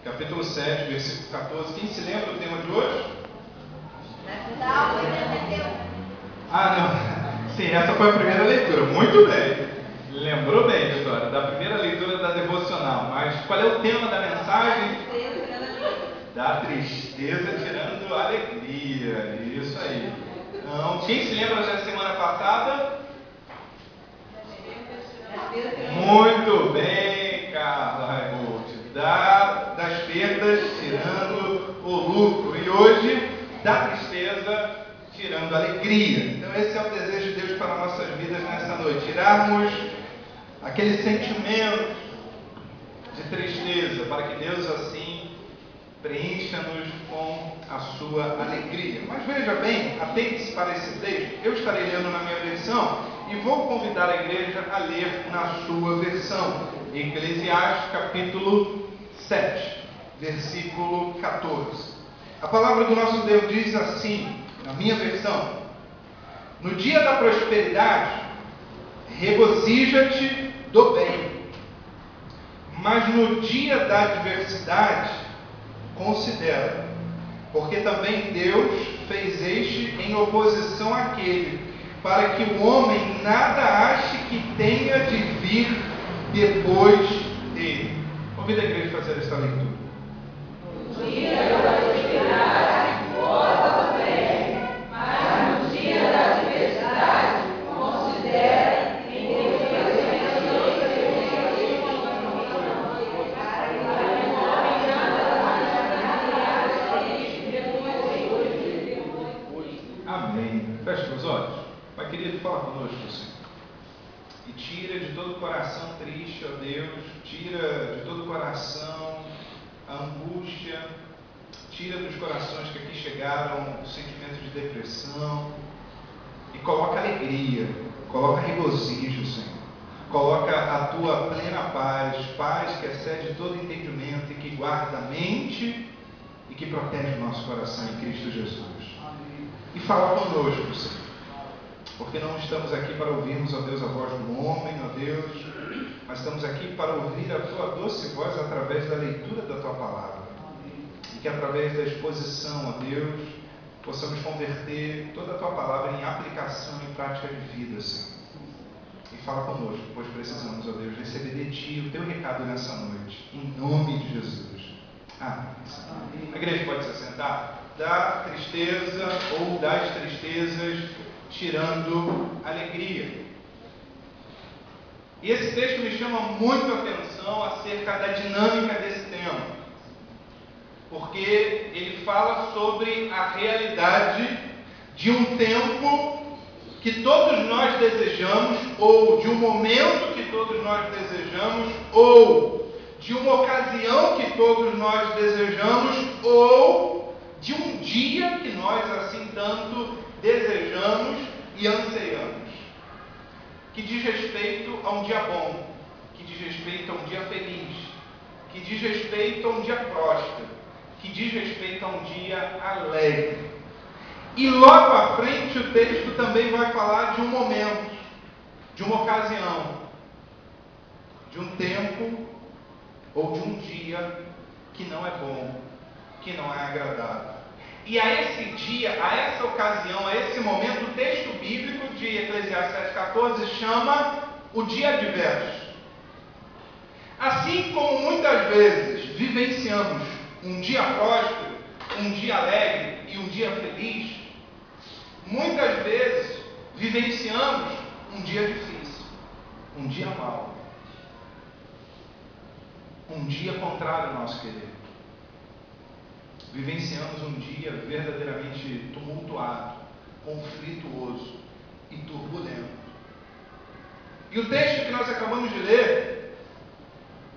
capítulo 7, versículo 14. Quem se lembra do tema de hoje? Não. Sim, essa foi a primeira leitura. Muito bem. Lembrou bem, Vitória, da primeira leitura da devocional. Mas qual é o tema da mensagem? Da tristeza tirando a alegria. Isso aí. Então, quem se lembra da semana passada? Muito bem, Carla Raimundo. Das perdas tirando o lucro. E hoje, da tristeza tirando a alegria. Então esse é o desejo de Deus para nossas vidas nessa noite. Tirarmos aquele sentimento de tristeza, para que Deus assim preencha-nos com a sua alegria. Mas veja bem, atente-se para esse texto. Eu estarei lendo na minha versão e vou convidar a igreja a ler na sua versão. Eclesiastes capítulo 7, versículo 14. A palavra do nosso Deus diz assim, na minha versão: no dia da prosperidade, regozija-te do bem, mas no dia da adversidade, considera, porque também Deus fez este em oposição àquele, para que o homem nada ache que tenha de vir depois dele. Convido a igreja a fazer esta leitura. No dia da prosperidade, goza do bem, mas no dia da adversidade, considera em Deus Amém. Feche os olhos. Pai querido, fala conosco, Senhor. E tira de todo o coração triste, ó Deus, tira de todo o coração a angústia, tira dos corações que aqui chegaram o sentimento de depressão e coloca alegria, coloca regozijo, Senhor. Coloca a tua plena paz, paz que excede todo entendimento e que guarda a mente e que protege o nosso coração em Cristo Jesus. E fala conosco, Senhor, porque não estamos aqui para ouvirmos, ó Deus, a voz do homem, ó Deus, mas estamos aqui para ouvir a tua doce voz através da leitura da tua palavra. E que através da exposição, ó Deus, possamos converter toda a tua palavra em aplicação e prática de vida, Senhor. E fala conosco, pois precisamos, ó Deus, receber de ti o teu recado nessa noite, em nome de Jesus. Amém. A igreja pode se assentar. Da tristeza ou das tristezas tirando alegria. E esse texto me chama muito a atenção acerca da dinâmica desse tema, porque ele fala sobre a realidade de um tempo que todos nós desejamos, ou de um momento que todos nós desejamos, ou de uma ocasião que todos nós desejamos, ou de um dia que nós assim tanto desejamos e anseiamos, que diz respeito a um dia bom, que diz respeito a um dia feliz, que diz respeito a um dia próspero, que diz respeito a um dia alegre. E logo à frente o texto também vai falar de um momento, de uma ocasião, de um tempo ou de um dia que não é bom, que não é agradável. E a esse dia, a essa ocasião, a esse momento, o texto bíblico de Eclesiastes 7,14 chama o dia adverso. Assim como muitas vezes vivenciamos um dia próspero, um dia alegre e um dia feliz, muitas vezes vivenciamos um dia difícil, um dia mau, um dia contrário ao nosso querer. Vivenciamos um dia verdadeiramente tumultuado, conflituoso e turbulento. E o texto que nós acabamos de ler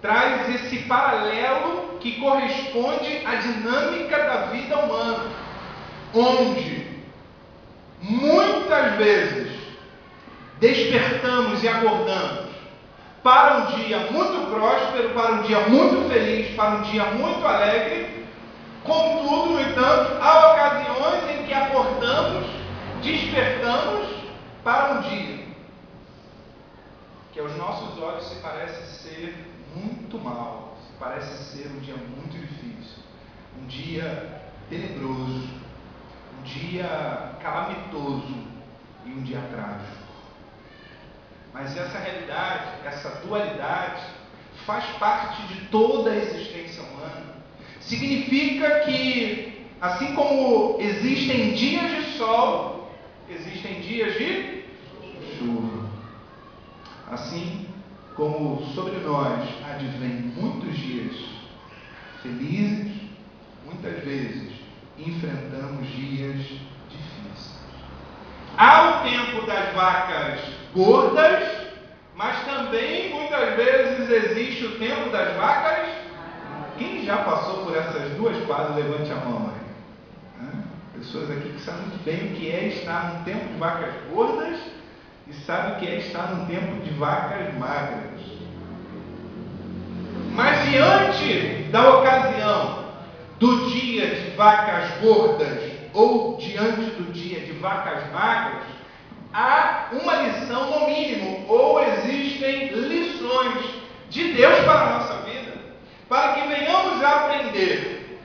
traz esse paralelo que corresponde à dinâmica da vida humana, onde muitas vezes despertamos e acordamos para um dia muito próspero, para um dia muito feliz, para um dia muito alegre. Contudo, no entanto, há ocasiões em que acordamos, despertamos para um dia que aos nossos olhos se parece ser muito mau, parece ser um dia muito difícil, um dia tenebroso, um dia calamitoso e um dia trágico. Mas essa realidade, essa dualidade, faz parte de toda a existência humana. Significa que, assim como existem dias de sol, existem dias de chuva. Assim como sobre nós advém muitos dias felizes, muitas vezes enfrentamos dias difíceis. Há o tempo das vacas gordas, mas também muitas vezes existe o tempo das vacas. Quem já passou por essas duas fases, levante a mão aí. Pessoas aqui que sabem muito bem o que é estar num tempo de vacas gordas e sabem o que é estar num tempo de vacas magras. Mas diante da ocasião do dia de vacas gordas ou diante do dia de vacas magras, há uma lição no mínimo, ou existem lições de Deus para a nossa vida, para que venhamos a aprender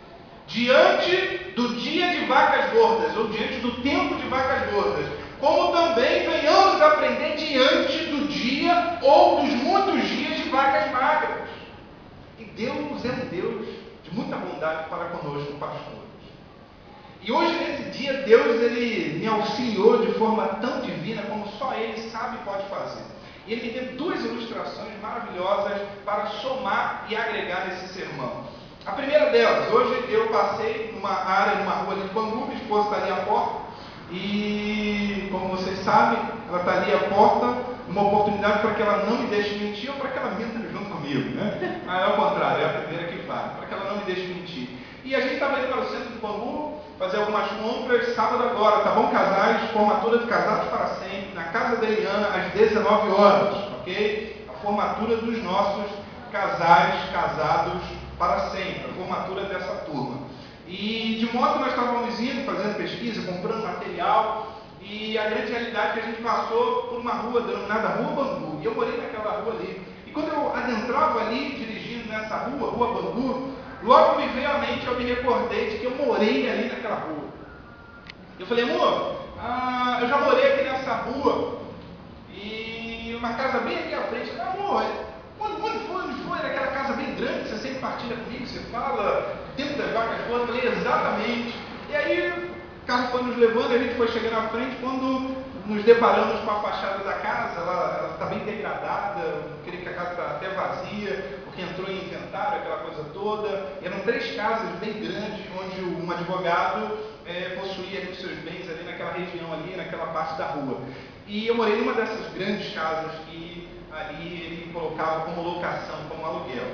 diante do dia de vacas gordas ou diante do tempo de vacas gordas, como também venhamos a aprender diante do dia ou dos muitos dias de vacas magras. E Deus é um Deus de muita bondade para conosco, pastores. E hoje, nesse dia, Deus ele me auxiliou de forma tão divina como só Ele sabe e pode fazer. E Ele me deu duas ilustrações maravilhosas para somar e agregar nesse sermão. A primeira delas, hoje eu passei numa área, numa rua ali de Bangu, minha esposa está ali à porta, e como vocês sabem, ela está ali à porta, uma oportunidade para que ela não me deixe mentir ou para que ela minta junto comigo, né? Mas é ao contrário, é a primeira que fala, para que ela não me deixe mentir. E a gente estava indo para o centro de Bangu, fazer algumas compras, sábado agora, tá bom, casais, formatura de casados para sempre, na casa da Eliana, às 19 horas, ok? A formatura dos nossos casais casados para sempre, a formatura dessa turma. E de modo que nós estávamos indo, fazendo pesquisa, comprando material, e a grande realidade é que a gente passou por uma rua denominada Rua Bangu, e eu morei naquela rua ali. E quando eu adentrava ali, dirigindo nessa rua, Rua Bangu, logo me veio à mente, eu me recordei de que eu morei ali naquela rua. Eu falei, amor, eu já morei aqui nessa rua, e uma casa bem aqui à frente. Amor, onde foi? Era aquela casa bem grande, você sempre partilha comigo, você fala, tempo das vacas gordas. Eu falei, exatamente. E aí, o carro foi nos levando, a gente foi chegando à frente, quando nos deparamos com a fachada da casa, ela está bem degradada, eu creio que a casa está até vazia, porque entrou em inventário, aquela coisa toda. E eram 3 casas bem grandes, onde um advogado possuía ali os seus bens ali naquela região, ali naquela parte da rua. E eu morei numa dessas grandes casas que ali ele colocava como locação, como aluguel.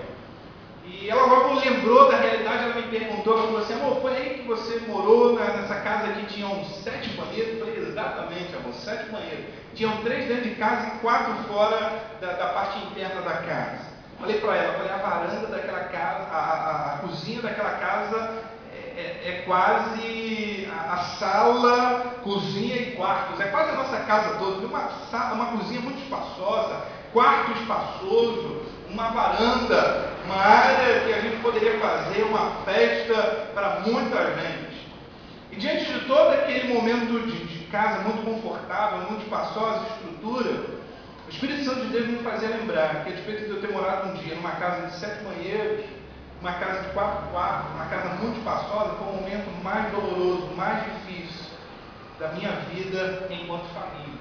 E ela logo lembrou da realidade, ela me perguntou, ela falou assim, amor, foi aí que você morou nessa casa que tinham 7 banheiros? Eu falei, exatamente, amor, 7 banheiros. Tinham 3 dentro de casa e 4 fora da parte interna da casa. Falei para ela, a varanda daquela casa, a cozinha daquela casa é quase a sala, cozinha e quartos, é quase a nossa casa toda, uma cozinha muito espaçosa, quarto espaçoso, uma varanda, uma área que a gente poderia fazer uma festa para muita gente. E diante de todo aquele momento de casa muito confortável, muito espaçosa, estrutura, o Espírito Santo de Deus me fazia lembrar que a despeito de eu ter morado um dia numa casa de 7 banheiros, uma casa de 4 quartos, uma casa muito espaçosa, foi o momento mais doloroso, mais difícil da minha vida enquanto família.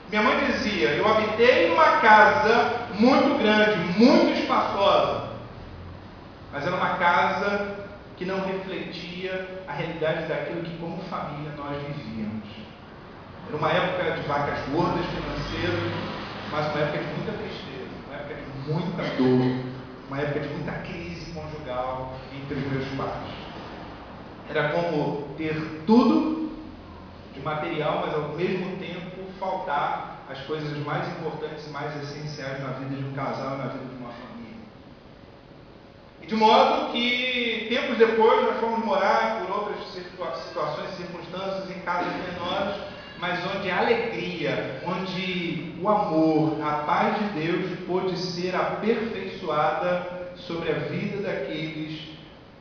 Minha mãe dizia, eu habitei numa casa muito grande, muito espaçosa, mas era uma casa que não refletia a realidade daquilo que como família nós vivíamos. Era uma época de vacas gordas financeiras, mas uma época de muita tristeza, uma época de muita dor, uma época de muita crise conjugal entre os meus pais. Era como ter tudo de material, mas ao mesmo tempo faltar as coisas mais importantes e mais essenciais na vida de um casal e na vida de uma família. E de modo que, tempos depois, nós fomos morar por outras situações e circunstâncias em casas menores, mas onde a alegria, onde o amor, a paz de Deus pôde ser aperfeiçoada sobre a vida daqueles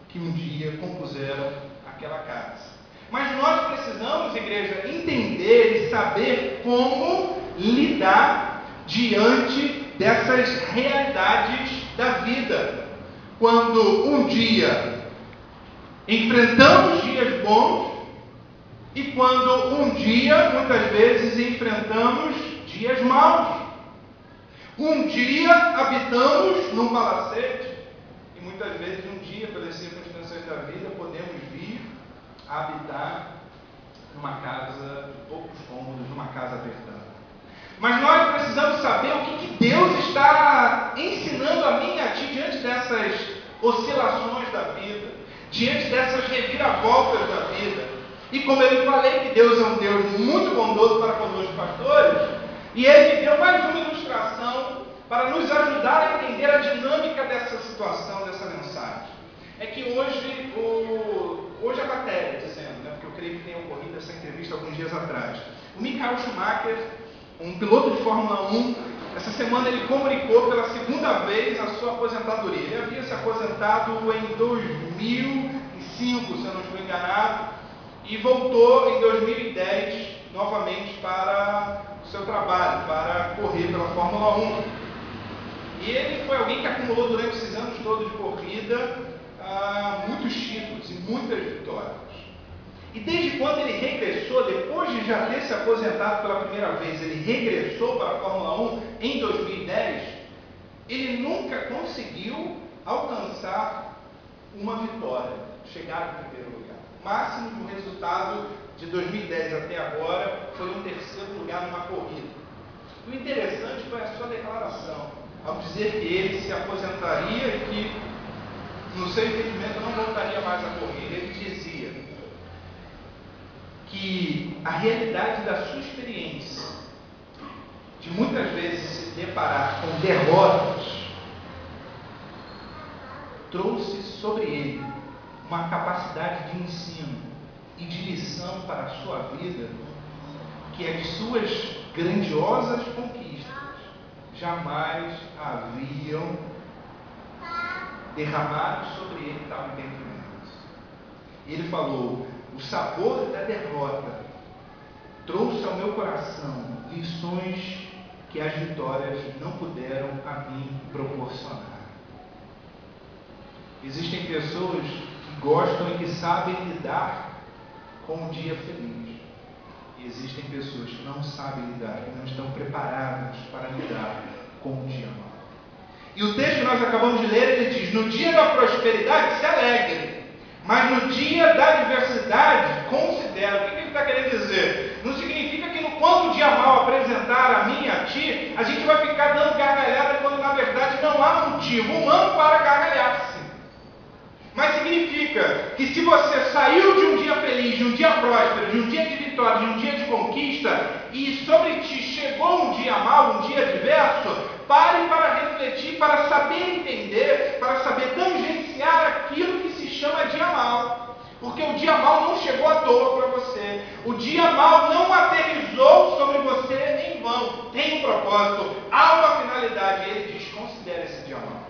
que um dia compuseram aquela casa. Mas nós precisamos, igreja, entender e saber como lidar diante dessas realidades da vida. Quando um dia enfrentamos dias bons e quando um dia, muitas vezes, enfrentamos dias maus. Um dia habitamos num palacete e muitas vezes um dia, pelas circunstâncias da vida, podemos vir a habitar numa casa de poucos cômodos, numa casa apertada. Mas nós precisamos saber o que Deus está ensinando a mim e a ti diante dessas oscilações da vida, diante dessas reviravoltas da vida. E como eu lhe falei que Deus é um Deus muito bondoso para conosco, pastores, e Ele me deu mais uma ilustração para nos ajudar a entender a dinâmica dessa situação, dessa mensagem. É que hoje a matéria, dizendo, porque eu creio que tenha ocorrido essa entrevista alguns dias atrás, o Michael Schumacher, um piloto de Fórmula 1, essa semana ele comunicou pela segunda vez a sua aposentadoria. Ele havia se aposentado em 2005, se eu não estou enganado, e voltou em 2010 novamente para o seu trabalho, para correr pela Fórmula 1. E ele foi alguém que acumulou durante esses anos todos de corrida muitos títulos e muitas vitórias. E desde quando ele regressou, depois de já ter se aposentado pela primeira vez, ele regressou para a Fórmula 1 em 2010, ele nunca conseguiu alcançar uma vitória, chegar em primeiro lugar. O máximo do resultado de 2010 até agora foi um terceiro lugar numa corrida. O interessante foi a sua declaração, ao dizer que ele se aposentaria e que, no seu entendimento, não voltaria mais a correr. Ele dizia que a realidade da sua experiência, de muitas vezes se deparar com derrotas, trouxe sobre ele uma capacidade de ensino e de lição para a sua vida, que as suas grandiosas conquistas jamais haviam derramado sobre ele tal entendimento. Ele falou: o sabor da derrota trouxe ao meu coração lições que as vitórias não puderam a mim proporcionar. Existem pessoas que gostam e que sabem lidar com um dia feliz. E existem pessoas que não sabem lidar, que não estão preparadas para lidar com um dia mau. E o texto que nós acabamos de ler, ele diz: no dia da prosperidade se alegre, mas no dia da adversidade considera. O que ele está querendo dizer? Não significa que quando o dia mau apresentar a mim e a ti, a gente vai ficar dando gargalhada quando na verdade não há motivo humano para gargalhar-se. Mas significa que se você saiu de um dia feliz, de um dia próspero, de um dia de vitória, de um dia de conquista, e sobre ti chegou um dia mau, um dia adverso, pare para refletir, para saber entender, para saber tangenciar aquilo que se chama dia mau. Porque o dia mau não chegou à toa para você. O dia mau não aterrissou sobre você em vão. Tem um propósito, há uma finalidade. Ele diz: considere esse dia mau.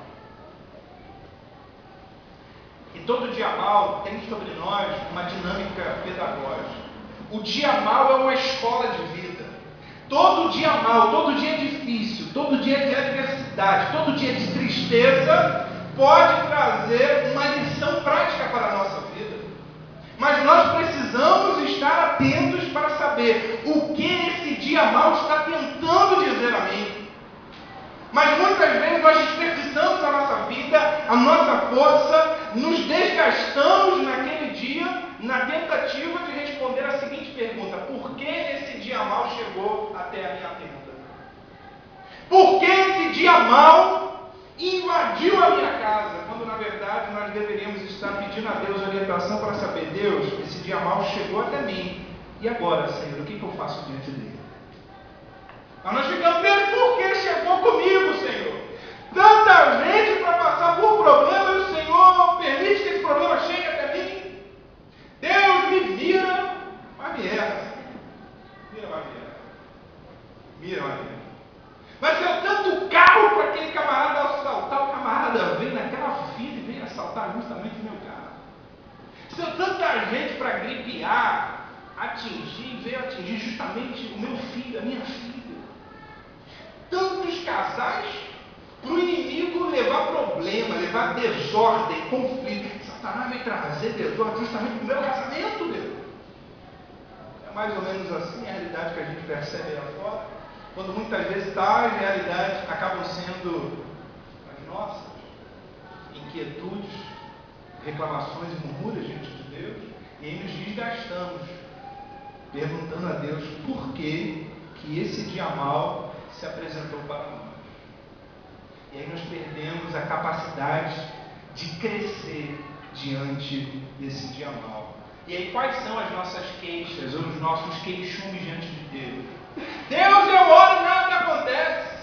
E todo dia mau tem sobre nós uma dinâmica pedagógica. O dia mau é uma escola de vida. Todo dia mau, todo dia difícil, todo dia de adversidade, todo dia de tristeza pode trazer uma lição prática para a nossa vida. Mas nós precisamos estar atentos para saber o que esse dia mau está tentando dizer a mim. Mas muitas vezes nós desperdiçamos a nossa vida, a nossa força, nos desgastamos naquele dia, na tentativa de responder a seguinte pergunta: por que esse dia mau chegou até a minha tenda? Por que esse dia mau invadiu a minha casa? Quando na verdade nós deveríamos estar pedindo a Deus orientação para saber: Deus, esse dia mau chegou até mim, e agora, Senhor, o que eu faço diante dele? Mas nós ficamos: Deus, por que chegou comigo, Senhor? Tanta gente para passar por problemas, e o Senhor permite que esse problema chegue até mim? Deus, me vira, mas me erra. Vira, mas me erra. Vira, mas me erra. Mas eu tanto carro para aquele camarada assaltar, o camarada vem naquela justamente o meu carro. Se deu tanta gente para gripear, veio atingir justamente o meu filho, a minha filha. Tantos casais para o inimigo levar problema, levar desordem, conflito. Satanás veio trazer desordem justamente para o meu casamento, Deus. É mais ou menos assim a realidade que a gente percebe aí afora, quando muitas vezes tais realidades acabam sendo as nossas inquietudes, reclamações e murmúrios diante de Deus, e aí nos desgastamos, perguntando a Deus por que esse dia mal se apresentou para nós. E aí nós perdemos a capacidade de crescer diante desse dia mal. E aí quais são as nossas queixas, ou os nossos queixumes diante de Deus? Deus, eu oro e nada acontece.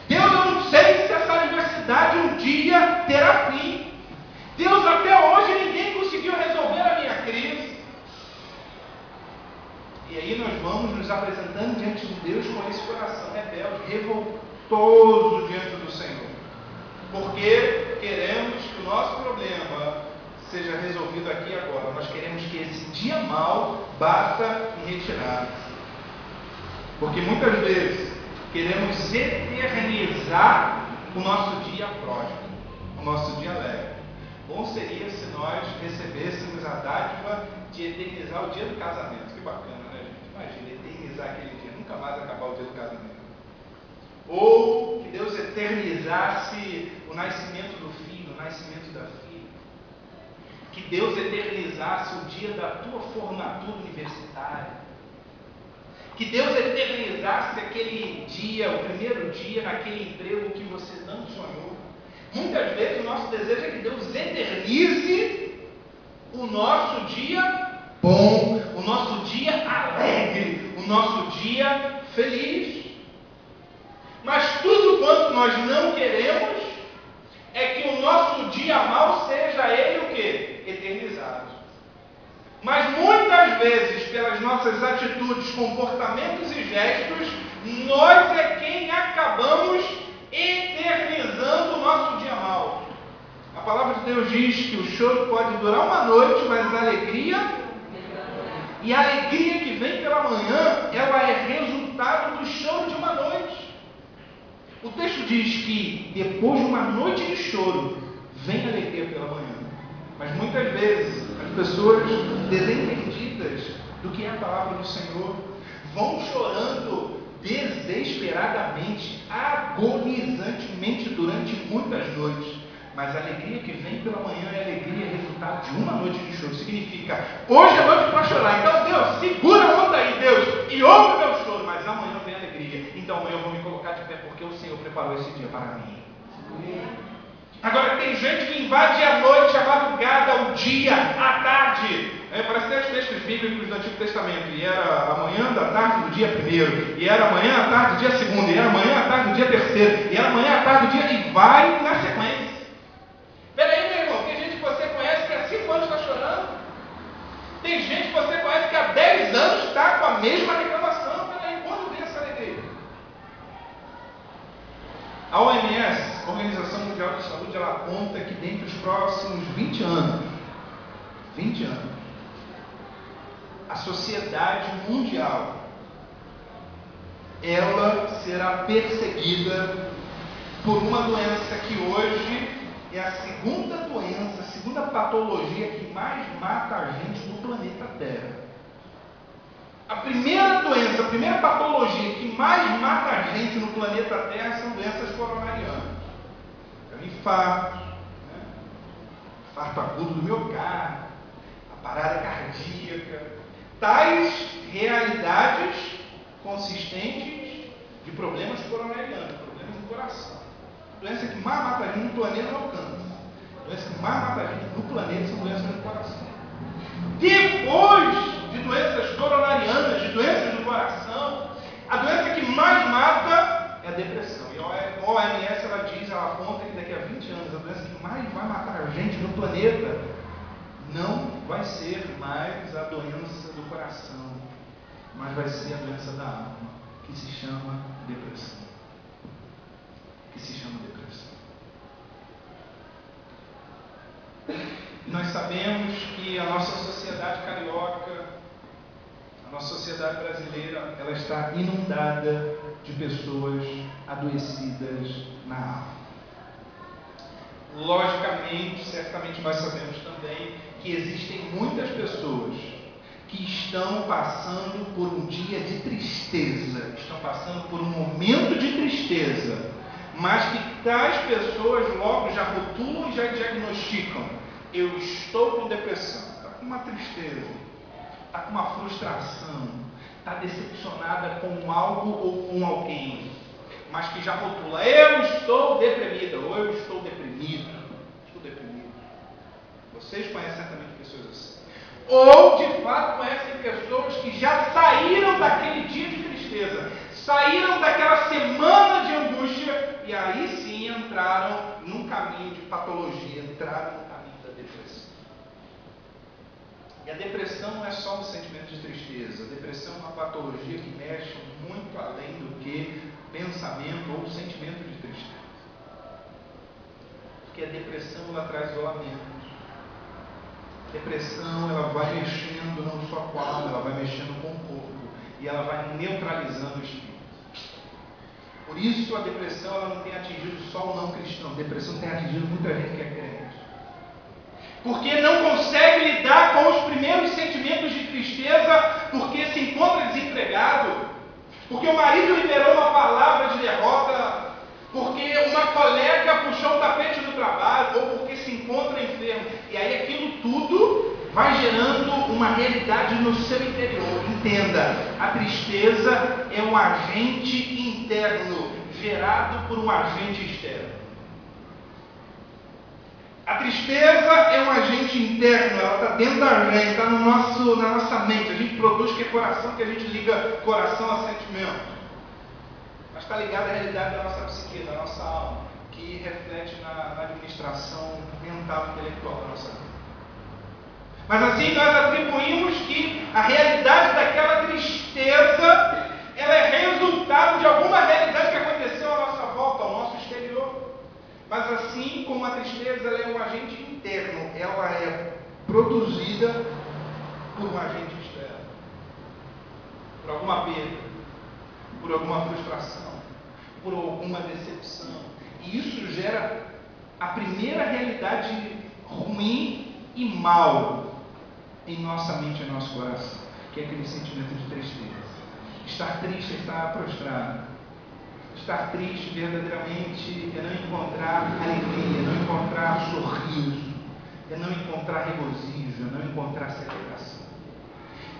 Deus, eu não sei se essa universidade um dia terá fim. Deus, até hoje ninguém conseguiu resolver a minha crise. E aí nós vamos nos apresentando diante de Deus com esse coração rebelde, revoltoso diante do Senhor. Porque queremos que o nosso problema seja resolvido aqui e agora. Nós queremos que esse dia mal bata em retirada. Porque muitas vezes queremos eternizar o nosso dia próspero, o nosso dia alegre. Bom seria se nós recebêssemos a dádiva de eternizar o dia do casamento. Que bacana, né, gente? Imagina, eternizar aquele dia, nunca mais acabar o dia do casamento. Ou que Deus eternizasse o nascimento do filho, o nascimento da filha. Que Deus eternizasse o dia da tua formatura universitária. Que Deus eternizasse aquele dia, o primeiro dia, naquele emprego que você não sonhou. Muitas vezes o nosso desejo é que Deus eternize o nosso dia bom, o nosso dia alegre, o nosso dia feliz. Mas tudo quanto nós não queremos é que o nosso dia mal seja ele o quê? Eternizado. Mas muitas vezes, pelas nossas atitudes, comportamentos e gestos, nós é quem acabamos eternizando o nosso dia mal. A palavra de Deus diz que o choro pode durar uma noite, mas a alegria, e a alegria que vem pela manhã, ela é resultado do choro de uma noite. O texto diz que depois de uma noite de choro, vem a alegria pela manhã. Mas muitas vezes, as pessoas desentendidas do que é a palavra do Senhor, vão chorando desesperadamente, agonizantemente durante muitas noites. Mas a alegria que vem pela manhã é a alegria resultado de uma noite de choro. Significa, hoje é noite para chorar. Então Deus, segura a onda aí, Deus, e ouve o meu choro. Mas amanhã vem a alegria. Então amanhã eu vou me colocar de pé porque o Senhor preparou esse dia para mim. Agora tem gente que invade a noite, a madrugada, o dia, a tarde. Parece ter os textos bíblicos do Antigo Testamento. E era amanhã da tarde do dia primeiro. E era amanhã à tarde do dia segundo. E era amanhã à tarde do dia terceiro. E era amanhã à tarde do dia... E vai na sequência. Peraí, meu irmão. Tem gente que você conhece que há 5 anos está chorando. Tem gente que você conhece que há 10 anos está com a mesma reclamação. Peraí, quando vem essa alegria? A OMS, Organização Mundial de Saúde, ela aponta que dentro dos próximos 20 anos, a sociedade mundial, ela será perseguida por uma doença que hoje é a segunda doença, a segunda patologia que mais mata a gente no planeta Terra. A primeira doença, a primeira patologia que mais mata a gente no planeta Terra são doenças coronarianas. É o infarto, né? Infarto agudo do miocárdio, a parada cardíaca, tais realidades consistentes de problemas coronarianos, problemas no coração. A doença que mais mata a gente no planeta é o câncer. A doença que mais mata a gente no planeta são doenças no coração. Depois de doenças coronarianas, de doenças do coração, a doença que mais mata é a depressão. E a OMS ela aponta que daqui a 20 anos a doença que mais vai matar a gente no planeta não vai ser mais a doença do coração, mas vai ser a doença da alma, que se chama depressão. Nós sabemos que a nossa sociedade carioca, a nossa sociedade brasileira, ela está inundada de pessoas adoecidas na alma. Logicamente, certamente nós sabemos também que existem muitas pessoas que estão passando por um dia de tristeza, estão passando por um momento de tristeza, mas que tais pessoas logo já rotulam e já diagnosticam: eu estou com depressão, está com uma tristeza, está com uma frustração, está decepcionada com algo ou com alguém, mas que já rotula: eu estou deprimida, ou eu estou deprimido, estou deprimido. Vocês conhecem certamente pessoas assim. Ou, de fato, conhecem pessoas que já saíram daquele dia de tristeza, saíram daquela semana de angústia, e aí sim entraram num caminho de patologia, entraram no caminho da depressão. E a depressão não é só um sentimento de tristeza. A depressão é uma patologia que mexe muito além do que pensamento ou sentimento de tristeza. Porque a depressão, ela traz isolamento. A depressão, ela vai mexendo não só com a alma, ela vai mexendo com o corpo. E ela vai neutralizando o espírito. Por isso a depressão, ela não tem atingido só o não cristão. A depressão tem atingido muita gente que é crente. Porque não consegue lidar com os primeiros sentimentos de tristeza, porque se encontra desempregado, porque o marido liberou uma palavra de derrota, porque uma colega puxou o tapete do trabalho, ou porque se encontra enfermo. E aí aquilo tudo vai gerando uma realidade no seu interior. Entenda, a tristeza é um agente interno gerado por um agente externo. A tristeza é um agente interno, ela está dentro da gente, está na nossa mente. A gente produz que é coração, que a gente liga coração a sentimento. Mas está ligada à realidade da nossa psique, da nossa alma, que reflete na administração mental e intelectual da nossa vida. Mas assim nós atribuímos que a realidade daquela tristeza, ela é resultado de alguma realidade que aconteceu à nossa volta, ao nosso exterior. Mas assim como a tristeza, ela é um agente interno, ela é produzida por um agente externo. Por alguma perda, por alguma frustração, por alguma decepção. E isso gera a primeira realidade ruim e mal em nossa mente e em nosso coração, que é aquele sentimento de tristeza. Estar triste é estar prostrado. Estar triste verdadeiramente é não encontrar alegria, é não encontrar sorriso, é não encontrar regozijo, é não encontrar celebração.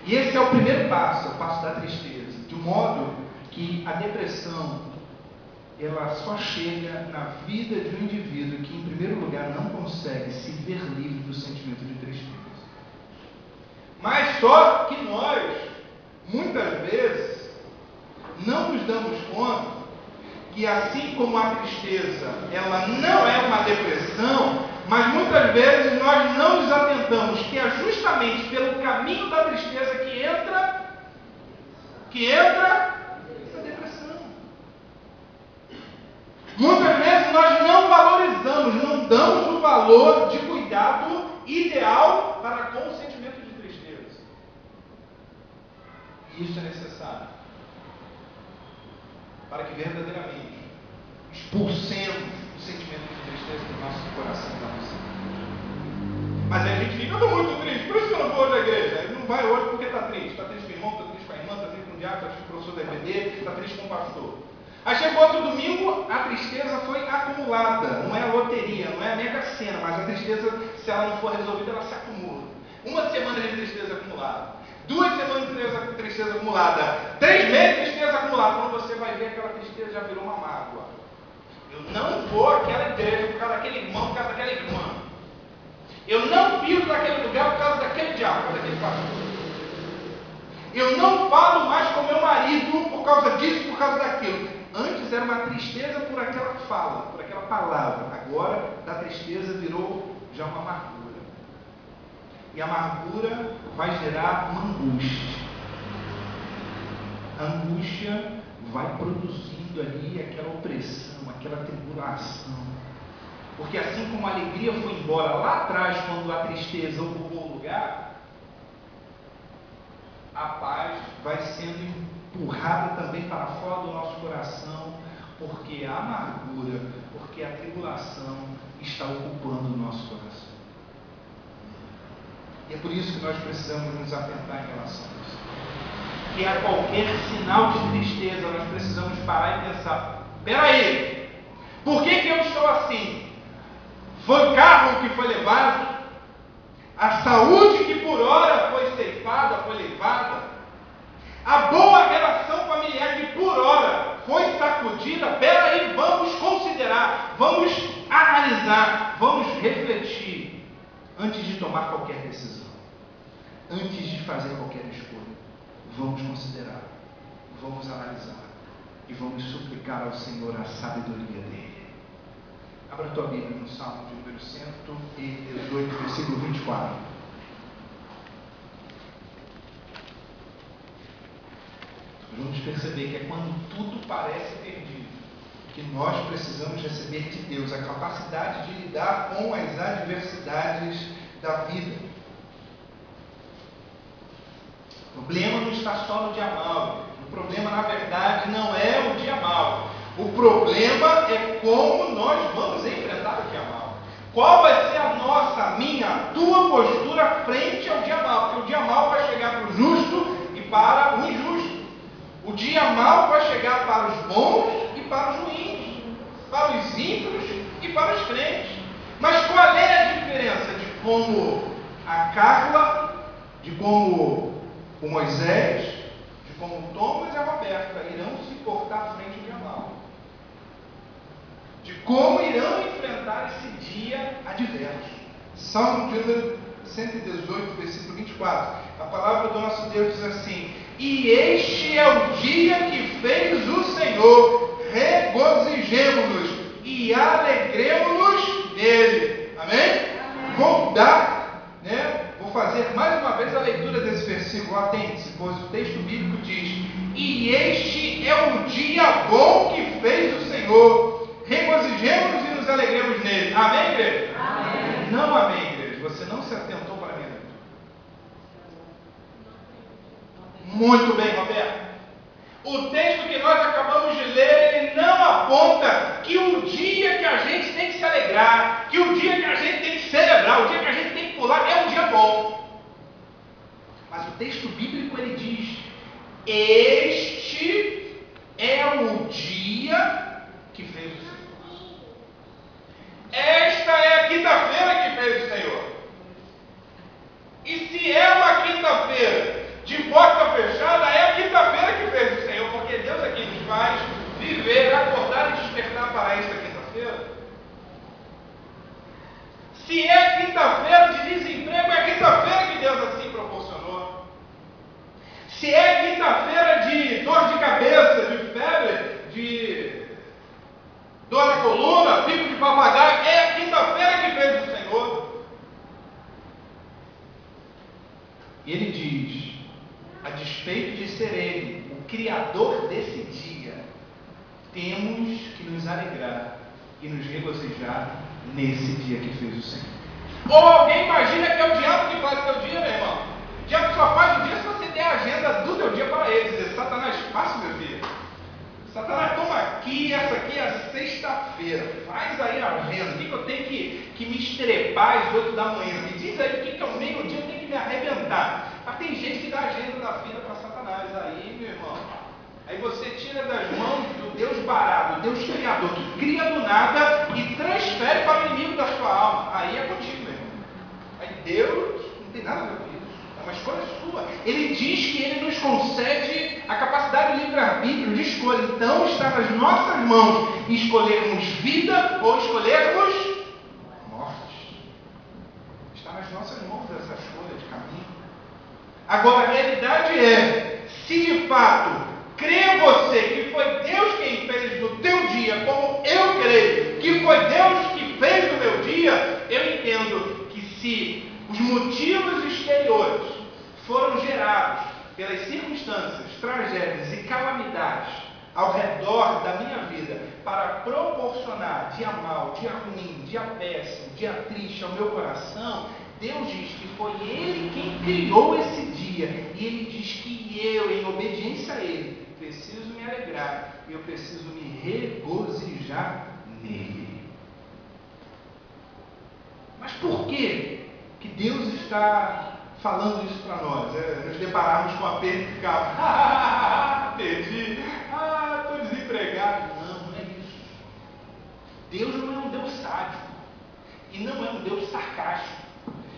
E esse é o primeiro passo, é o passo da tristeza, de modo que a depressão, ela só chega na vida de um indivíduo que, em primeiro lugar, não consegue se ver livre do sentimento de tristeza. Mas só que nós, muitas vezes, não nos damos conta que, assim como a tristeza, ela não é uma depressão, mas muitas vezes nós não nos atentamos que é justamente pelo caminho da tristeza que entra a depressão. Muitas vezes nós não valorizamos, não damos o valor de cuidado ideal para com o sentimento de tristeza. E isso é necessário para que verdadeiramente expulsemos o sentimento de tristeza do nosso coração e da nossa vida. Mas aí a gente fica: eu estou muito triste, por isso que eu não vou hoje à igreja. Ele não vai hoje porque está triste. Está triste com o irmão, está triste com a irmã, está triste com o diabo, está triste com o professor da EBD, está triste com o pastor. Aí chegou outro domingo, a tristeza foi acumulada. Não é a loteria, não é a mega sena, mas a tristeza, se ela não for resolvida, ela se acumula. Uma semana de tristeza acumulada, 2 semanas de tristeza acumulada, 3 meses de tristeza acumulada. Quando você vai ver, aquela tristeza já virou uma mágoa. Eu não vou àquela igreja por causa daquele irmão, por causa daquela irmã. Eu não piso naquele lugar por causa daquele diabo, por causa daquele pastor. Eu não falo mais com meu marido por causa disso, por causa daquilo. Antes era uma tristeza por aquela fala, por aquela palavra. Agora, da tristeza virou já uma amargura. E a amargura vai gerar uma angústia. A angústia vai produzindo ali aquela opressão, aquela tribulação. Porque assim como a alegria foi embora lá atrás, quando a tristeza ocupou o lugar, a paz vai sendo empurrada também para fora do nosso coração, porque a amargura, porque a tribulação está ocupando o nosso coração. E é por isso que nós precisamos nos atentar em relação a isso. Que a qualquer sinal de tristeza, nós precisamos parar e pensar: peraí, por que eu estou assim? Foi o carro que foi levado? A saúde que por hora foi ceifada, foi levada? A boa relação familiar que por hora foi sacudida? Peraí, vamos considerar, vamos analisar, vamos refletir antes de tomar qualquer decisão, antes de fazer qualquer escolha. Vamos considerar, vamos analisar e vamos suplicar ao Senhor a sabedoria dele. Abra a tua Bíblia no Salmo de número 118, versículo 24. Vamos perceber que é quando tudo parece perdido que nós precisamos receber de Deus a capacidade de lidar com as adversidades da vida. O problema não está só no dia mau. O problema, na verdade, não é o dia mau. O problema é como nós vamos enfrentar o dia mau. Qual vai ser a nossa, a minha, a tua postura frente ao dia mau? Porque o dia mau vai chegar para o justo e para o injusto. O dia mau vai chegar para os bons e para os ruins, para os ímpios e para os crentes. Mas qual é a diferença de como a Carla, de como o Moisés, de como o Thomas e a Roberta irão se portar frente ao dia mau? De como irão enfrentar esse dia adverso. Salmo de número 118, versículo 24. A palavra do nosso Deus diz assim: e este é o dia que fez o Senhor, regozijemo-nos e alegremo-nos nele. Amém? Vou fazer mais uma vez a leitura desse versículo. Atente-se, pois o texto bíblico diz: e este é o dia bom que fez o Senhor, regozijemo-nos e nos alegremos nele. Amém, igreja? Amém. Não amém, igreja. Você não se atentou para a minha leitura. Muito bem, Roberto. O texto que nós acabamos de ler, ele não aponta que o dia que a gente tem que se alegrar, que o dia que a gente tem que celebrar, o dia que a gente tem que pular é um dia bom. Mas o texto bíblico, ele diz: este é o dia que fez o Senhor. Esta é a quinta-feira que fez o Senhor. E se é uma quinta-feira de porta fechada, é a quinta-feira que fez o Senhor, porque Deus é quem nos faz viver, acordar e despertar para esta quinta-feira. Se é quinta-feira de desemprego, é a quinta-feira que Deus assim proporcionou. Se é quinta-feira de dor de cabeça, de febre, de dor na coluna, pico de papagaio, é a quinta-feira que fez o Senhor. E ele diz: a despeito de ser ele o criador desse dia, temos que nos alegrar e nos regozijar nesse dia que fez o Senhor. Ou alguém imagina que é o diabo que faz o teu dia, meu irmão? O diabo só faz o dia se você der a agenda do teu dia para ele. Dizer: Satanás, faça meu dia. Satanás, toma aqui, essa aqui é a sexta-feira. Faz aí a agenda. O que eu tenho que me estrepar às 8 da manhã? Me diz aí o que é o meio-dia, eu tenho que me arrebentar. Mas tem gente que dá a agenda da vida para Satanás. Aí, meu irmão, aí você tira das mãos do Deus barato, do Deus criador, que cria do nada e transfere para o inimigo da sua alma. Aí é contigo, meu irmão. Aí Deus não tem nada a ver com isso. É uma escolha sua. Ele diz que ele nos concede a capacidade de livre-arbítrio, de escolha. Então está nas nossas mãos escolhermos vida ou escolhermos morte. Está nas nossas mãos essa escolha de caminho. Agora, a realidade é: se de fato crê você que foi Deus quem fez do teu dia, como eu creio que foi Deus que fez do meu dia, eu entendo que se os motivos exteriores foram gerados pelas circunstâncias, tragédias e calamidades ao redor da minha vida para proporcionar dia mau, dia ruim, dia péssimo, dia triste ao meu coração, Deus diz que foi Ele quem criou esse dia. E Ele diz que eu, em obediência a Ele, preciso me alegrar e eu preciso me regozijar nele. Mas por que Deus está falando isso para nós? Nos depararmos com a perda e ficar, perdi, estou desempregado. Não é isso. Deus não é um Deus sádico e não é um Deus sarcástico.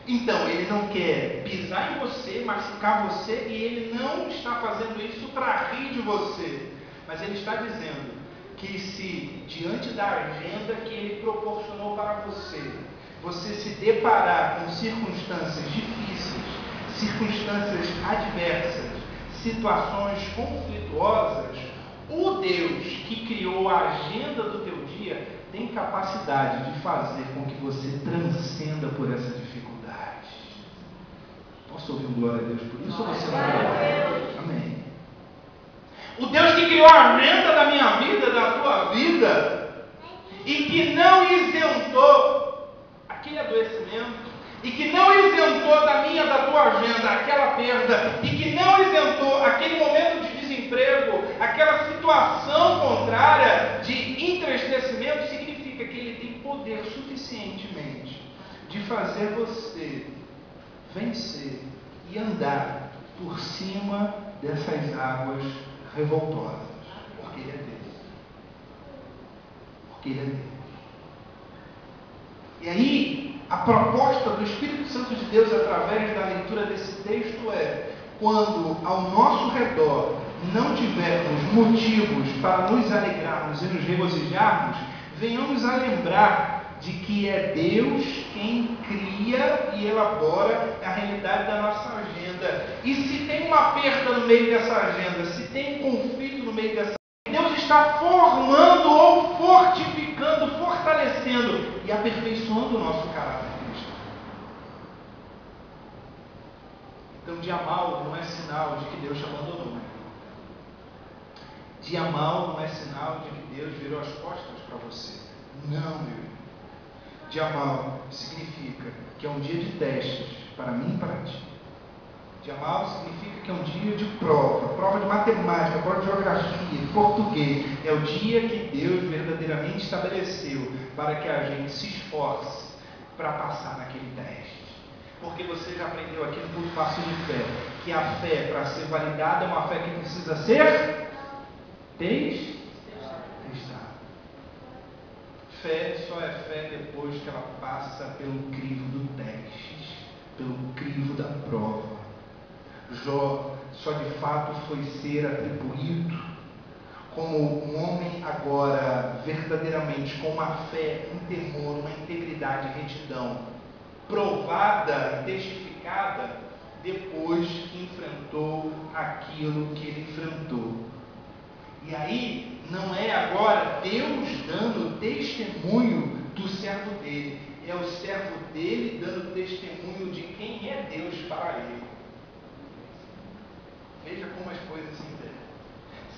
Então, Ele não quer pisar em você, machucar você, e Ele não está fazendo isso para rir de você. Mas Ele está dizendo que se, diante da agenda que Ele proporcionou para você, você se deparar com circunstâncias difíceis, circunstâncias adversas, situações conflituosas, o Deus que criou a agenda do teu dia tem capacidade de fazer com que você transcenda por essa dificuldade. Posso ouvir um glória a Deus por isso? Ou você não? Amém. O Deus que criou a agenda da minha vida, da tua vida, e que não isentou aquele adoecimento, e que não isentou da minha, da tua agenda, aquela perda, e que não isentou aquele momento de desemprego, aquela situação contrária de entristecimento, significa que Ele tem poder suficientemente de fazer você vencer e andar por cima dessas águas revoltosas, porque Ele é Deus. Porque Ele é Deus. E aí, a proposta do Espírito Santo de Deus através da leitura desse texto é: quando ao nosso redor não tivermos motivos para nos alegrarmos e nos regozijarmos, venhamos a lembrar de que é Deus quem cria e elabora a realidade da nossa agenda. E se tem uma perda no meio dessa agenda, se tem um conflito no meio dessa agenda, Deus está formando ou fortificando, fortalecendo e aperfeiçoando o nosso caráter cristão. Então, dia mau não é sinal de que Deus te abandonou. Dia mau não é sinal de que Deus virou as costas para você. Não, meu irmão. Dia mau significa que é um dia de testes para mim e para ti. Dia mau significa que é um dia de prova de matemática, prova de geografia, de português. É o dia que Deus verdadeiramente estabeleceu para que a gente se esforce para passar naquele teste. Porque você já aprendeu aqui no curso Passo de Fé, que a fé, para ser validada, é uma fé que precisa ser testada. Fé só é fé depois que ela passa pelo crivo do teste, pelo crivo da prova. Jó só de fato foi ser atribuído como um homem agora verdadeiramente com uma fé, um temor, uma integridade e retidão provada e testificada depois que enfrentou aquilo que ele enfrentou. E aí não é agora Deus dando testemunho do servo dele, é o servo dele dando testemunho de quem é Deus para ele. Veja como as coisas se invertem.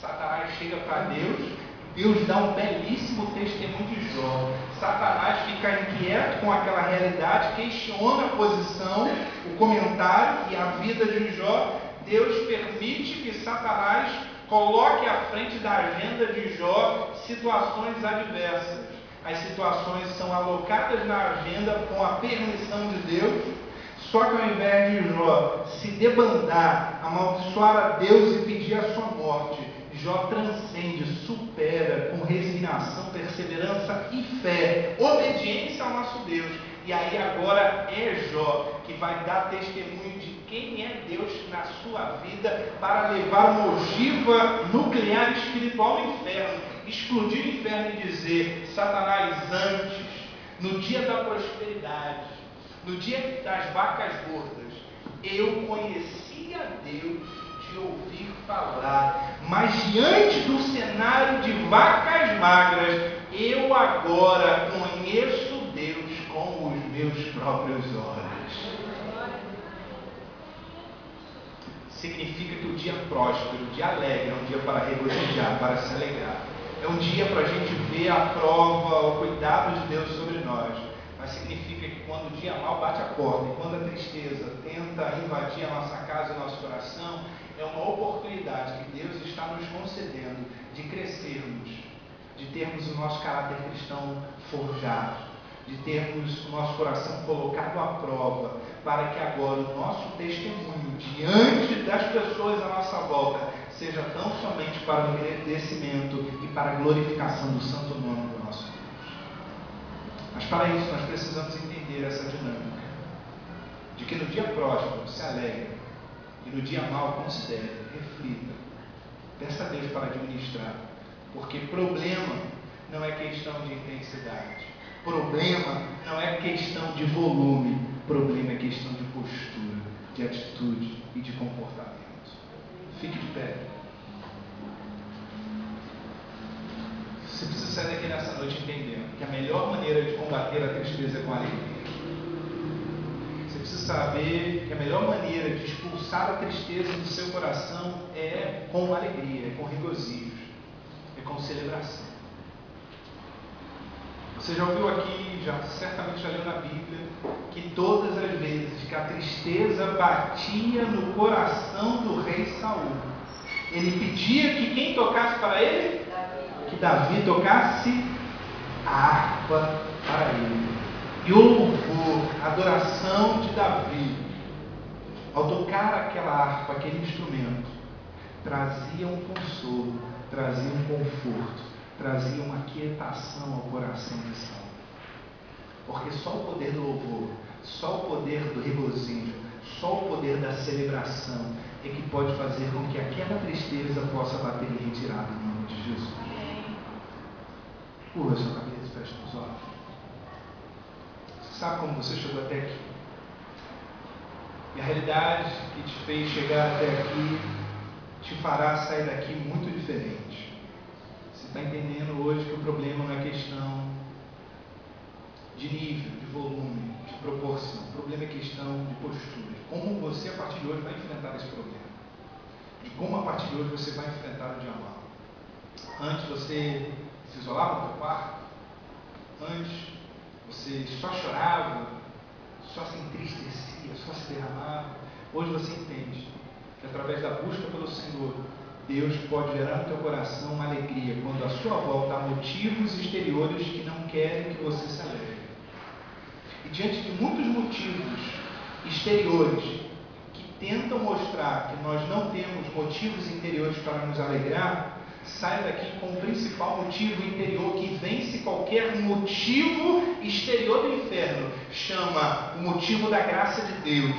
Satanás chega para Deus, Deus dá um belíssimo testemunho de Jó. Satanás fica inquieto com aquela realidade, questiona a posição, o comentário e a vida de Jó. Deus permite que Satanás coloque à frente da agenda de Jó situações adversas. As situações são alocadas na agenda com a permissão de Deus. Só que ao invés de Jó se debandar, amaldiçoar a Deus e pedir a sua morte, Jó transcende, supera com resignação, perseverança e fé, obediência ao nosso Deus. E aí agora é Jó que vai dar testemunho de quem é Deus na sua vida para levar uma ogiva nuclear espiritual no inferno, explodir o inferno e dizer: Satanás, antes, no dia da prosperidade, no dia das vacas gordas, eu conhecia Deus de ouvir falar, mas diante do cenário de vacas magras, eu agora conheço Deus com os meus próprios olhos. significa que o dia próspero, o dia alegre, é um dia para regozijar, para se alegrar. É um dia para a gente ver a prova, o cuidado de Deus sobre nós. Mas significa que quando o dia mal bate a porta e quando a tristeza tenta invadir a nossa casa e o nosso coração, é uma oportunidade que Deus está nos concedendo de crescermos, de termos o nosso caráter cristão forjado, de termos o nosso coração colocado à prova, para que agora o nosso testemunho diante das pessoas à nossa volta seja tão somente para o engrandecimento e para a glorificação do santo nome do nosso Deus. Mas para isso nós precisamos entender essa dinâmica, de que no dia próspero se alegre e no dia mau considere, reflita, peça a Deus para administrar, porque problema não é questão de intensidade, problema não é questão de volume, problema é questão de postura, de atitude e de comportamento. Fique de pé. Você precisa sair daqui nessa noite entendendo que a melhor maneira de combater a tristeza é com a alegria. Você precisa saber que a melhor maneira de expulsar a tristeza do seu coração é com alegria, é com regozijo, é com celebração. Você já ouviu aqui, certamente já leu na Bíblia, que todas as vezes que a tristeza batia no coração do rei Saul, ele pedia que quem tocasse para ele? Que Davi tocasse a harpa para ele. E o louvor, a adoração de Davi, ao tocar aquela harpa, aquele instrumento, trazia um consolo, trazia um conforto, trazia uma quietação ao coração de Saul. Porque só o poder do louvor, só o poder do regozijo, só o poder da celebração é que pode fazer com que aquela tristeza possa bater em retirada em nome de Jesus. Curva sua cabeça, feche os olhos. Você sabe como você chegou até aqui. E a realidade que te fez chegar até aqui te fará sair daqui muito diferente. Você está entendendo hoje que o problema não é questão de nível, de volume, de proporção. O problema é questão de postura. De como você, a partir de hoje, vai enfrentar esse problema. De como, a partir de hoje, você vai enfrentar o dia mal. Antes você se isolava no seu quarto. Antes você só chorava, só se entristecia, só se derramava. Hoje você entende que através da busca pelo Senhor, Deus pode gerar no teu coração uma alegria quando à sua volta há motivos exteriores que não querem que você se alegre. E diante de muitos motivos exteriores que tentam mostrar que nós não temos motivos interiores para nos alegrar, sai daqui com o principal motivo interior que vence qualquer motivo exterior do inferno. Chama o motivo da graça de Deus.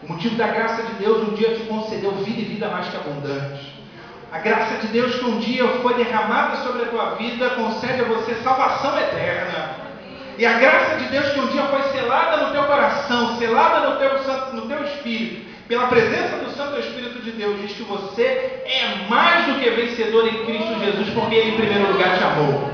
O motivo da graça de Deus um dia te concedeu vida e vida mais que abundante. A graça de Deus que um dia foi derramada sobre a tua vida concede a você salvação eterna. E a graça de Deus que um dia foi selada no teu coração, selada no teu espírito, pela presença do Santo Espírito de Deus, diz que você é mais do que vencedor em Cristo Jesus, porque Ele em primeiro lugar te amou.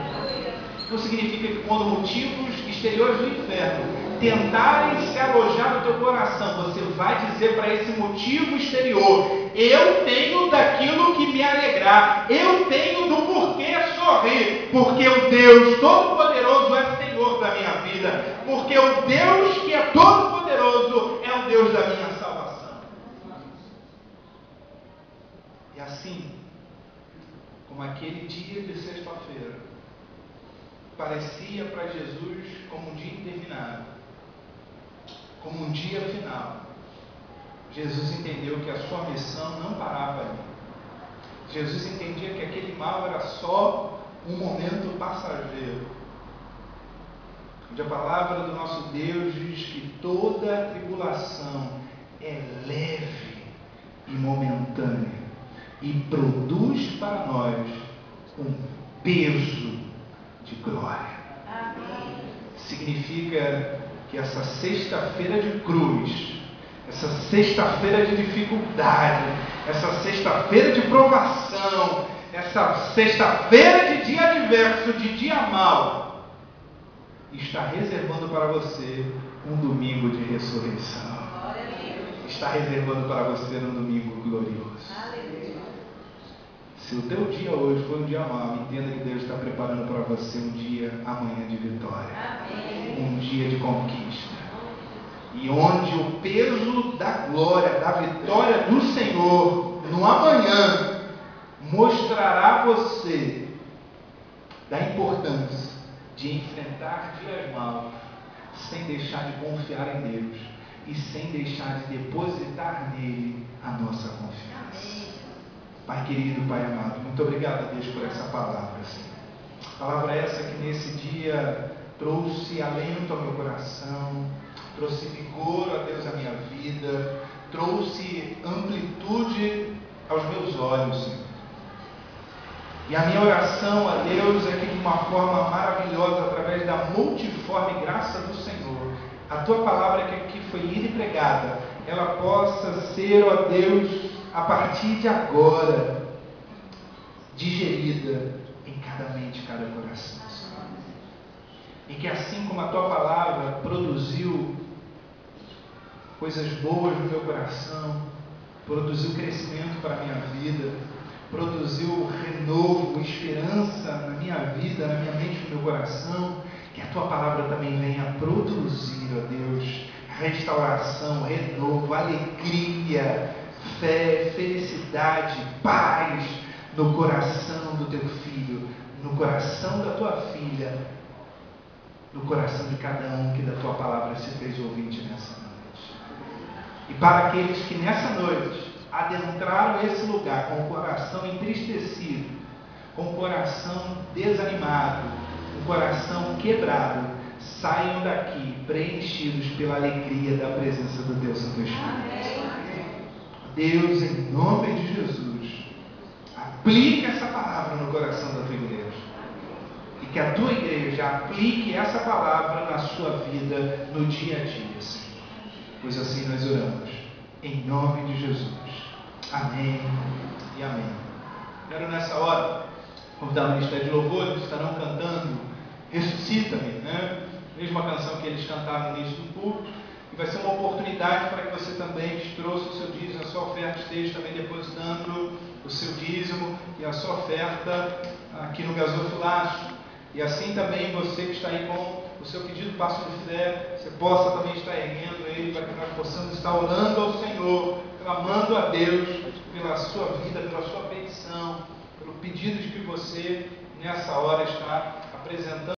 Não significa que quando motivos exteriores do inferno tentarem se alojar no teu coração, você vai dizer para esse motivo exterior: eu tenho daquilo que me alegrar, eu tenho do porquê sorrir, porque o Deus Todo-Poderoso é Senhor da minha vida, porque o Deus que é Todo-Poderoso é o Deus da minha salvação. E assim, como aquele dia de sexta-feira parecia para Jesus como um dia interminável, como um dia final, Jesus entendeu que a sua missão não parava ali. Jesus entendia que aquele mal era só um momento passageiro. Onde a palavra do nosso Deus diz que toda tribulação é leve e momentânea e produz para nós um peso de glória. Amém. Significa que essa sexta-feira de cruz, essa sexta-feira de dificuldade, essa sexta-feira de provação, essa sexta-feira de dia adverso, de dia mau, está reservando para você um domingo de ressurreição. está reservando para você no domingo glorioso. Se o teu dia hoje foi um dia mau, entenda que Deus está preparando para você um dia amanhã de vitória. Um dia de conquista. E onde o peso da glória, da vitória do Senhor no amanhã mostrará a você da importância de enfrentar dias maus sem deixar de confiar em Deus e sem deixar de depositar nele a nossa confiança. Pai querido, Pai amado, muito obrigado a Deus por essa palavra, Senhor. Palavra essa que nesse dia trouxe alento ao meu coração, trouxe vigor, ó Deus, à minha vida, trouxe amplitude aos meus olhos, Senhor. E a minha oração a Deus é que de uma forma maravilhosa, através da multiforme graça do Senhor, a Tua palavra que aqui foi lida e pregada, ela possa ser, ó Deus, a partir de agora, digerida em cada mente, cada coração, Senhor. E que assim como a Tua palavra produziu coisas boas no meu coração, produziu crescimento para a minha vida, produziu renovo, esperança na minha vida, na minha mente, no meu coração, que a Tua palavra também venha produzir, ó Deus, restauração, renovo, alegria, fé, felicidade, paz no coração do Teu filho, no coração da Tua filha, no coração de cada um que da Tua palavra se fez ouvinte nessa noite. E para aqueles que nessa noite adentraram esse lugar com o coração entristecido, com o coração desanimado, com o coração quebrado, saiam daqui preenchidos pela alegria da presença do Teu Santo Espírito. Deus, em nome de Jesus, aplique essa palavra no coração da Tua igreja. E que a Tua igreja aplique essa palavra na sua vida no dia a dia, Senhor. Pois assim nós oramos, em nome de Jesus. Amém e amém. Quero nessa hora convidar o Ministério de Louvor, eles estarão cantando Ressuscita-me, né? Mesma canção que eles cantaram no início do culto. E vai ser uma oportunidade para que você também que trouxe o seu dízimo, a sua oferta, esteja também depositando o seu dízimo e a sua oferta aqui no gasofilácio. E assim também você que está aí com o seu pedido passo de fé, você possa também estar erguendo ele para que nós possamos estar orando ao Senhor, clamando a Deus pela sua vida, pela sua petição, pelo pedido de que você nessa hora está apresentando.